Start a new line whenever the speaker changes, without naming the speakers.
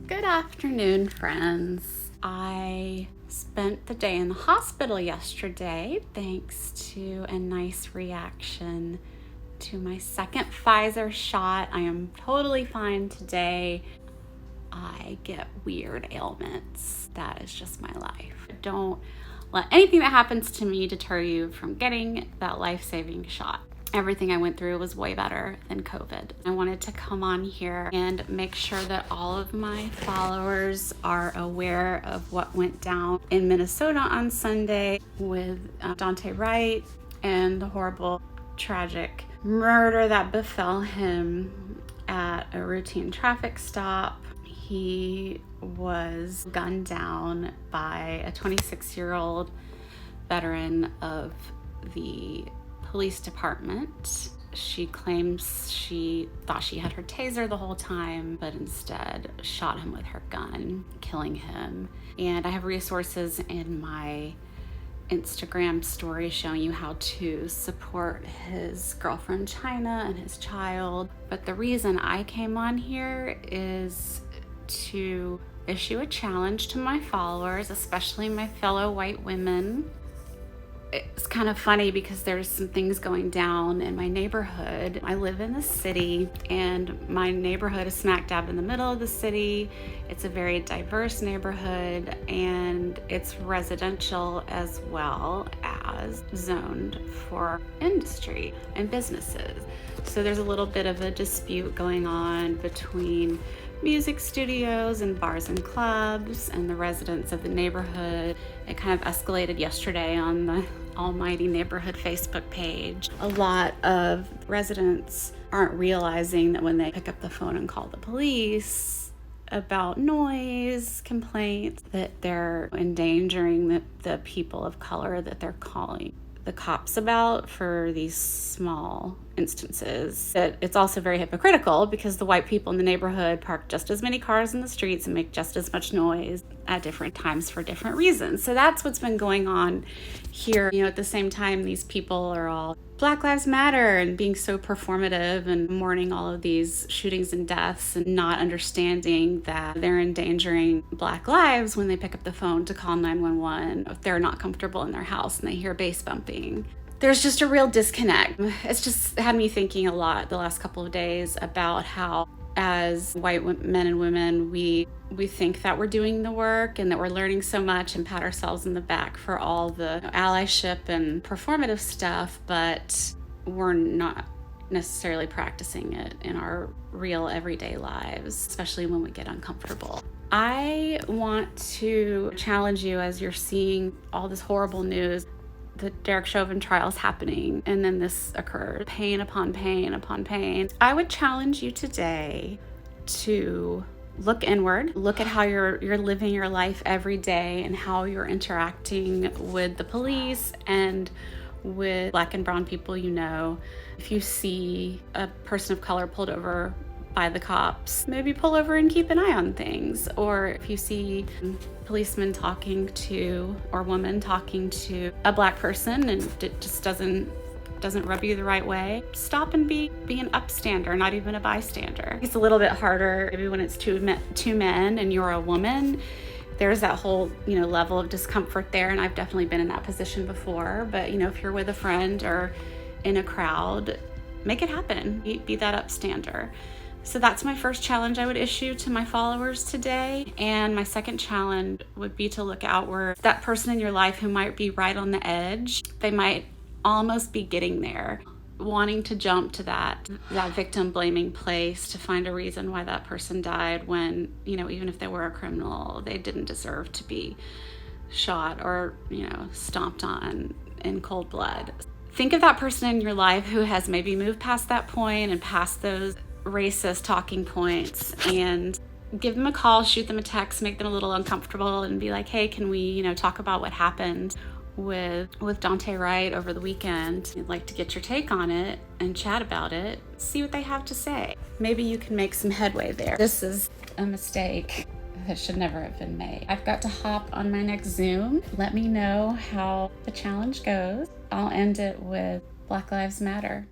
Good afternoon, friends. I spent the day in the hospital yesterday thanks to a nice reaction to my second Pfizer shot. I am totally fine today. I get weird ailments. That is just my life. Don't let anything that happens to me deter you from getting that life-saving shot. Everything I went through was way better than COVID. I wanted to come on here and make sure that all of my followers are aware of what went down in Minnesota on Sunday with Daunte Wright and the horrible, tragic murder that befell him at a routine traffic stop. He was gunned down by a 26-year-old veteran of the police department. She claims she thought she had her taser the whole time, but instead shot him with her gun, killing him. And I have resources in my Instagram story showing you how to support his girlfriend China and his child. But the reason I came on here is to issue a challenge to my followers, especially my fellow white women. It's kind of funny because there's some things going down in my neighborhood. I live in the city and my neighborhood is smack dab in the middle of the city. It's a very diverse neighborhood and it's residential as well as zoned for industry and businesses. So there's a little bit of a dispute going on between music studios and bars and clubs and the residents of the neighborhood. It kind of escalated yesterday on the Almighty Neighborhood Facebook page. A lot of residents aren't realizing that when they pick up the phone and call the police about noise complaints, that they're endangering the people of color that they're calling the cops about for these small instances. That it's also very hypocritical because the white people in the neighborhood park just as many cars in the streets and make just as much noise at different times for different reasons. So that's what's been going on here. At the same time, these people are all Black Lives Matter and being so performative and mourning all of these shootings and deaths and not understanding that they're endangering Black lives when they pick up the phone to call 911 if they're not comfortable in their house and they hear bass bumping. There's just a real disconnect. It's just had me thinking a lot the last couple of days about how as white men and women, we think that we're doing the work and that we're learning so much and pat ourselves in the back for all the allyship and performative stuff, but we're not necessarily practicing it in our real everyday lives, especially when we get uncomfortable. I want to challenge you as you're seeing all this horrible news. The Derek Chauvin trial is happening, and then this occurred. Pain upon pain upon pain. I would challenge you today to look inward, look at how you're living your life every day and how you're interacting with the police and with Black and brown people you know. If you see a person of color pulled over by the cops, maybe pull over and keep an eye on things. Or if you see policeman talking to or woman talking to a Black person and it just doesn't rub you the right way, stop and be an upstander, not even a bystander. It's a little bit harder maybe when it's two men and you're a woman. There's that whole level of discomfort there, and I've definitely been in that position before. But if you're with a friend or in a crowd, make it happen. Be that upstander. So that's my first challenge I would issue to my followers today. And my second challenge would be to look outward. That person in your life who might be right on the edge, they might almost be getting there, wanting to jump to that victim blaming place to find a reason why that person died when, even if they were a criminal, they didn't deserve to be shot or, stomped on in cold blood. Think of that person in your life who has maybe moved past that point and past those racist talking points, and give them a call, shoot them a text, make them a little uncomfortable and be like, hey, can we talk about what happened with Daunte Wright over the weekend? I'd like to get your take on it and chat about it, see what they have to say. Maybe you can make some headway there. This is a mistake that should never have been made. I've got to hop on my next Zoom. Let me know how the challenge goes. I'll end it with Black Lives Matter.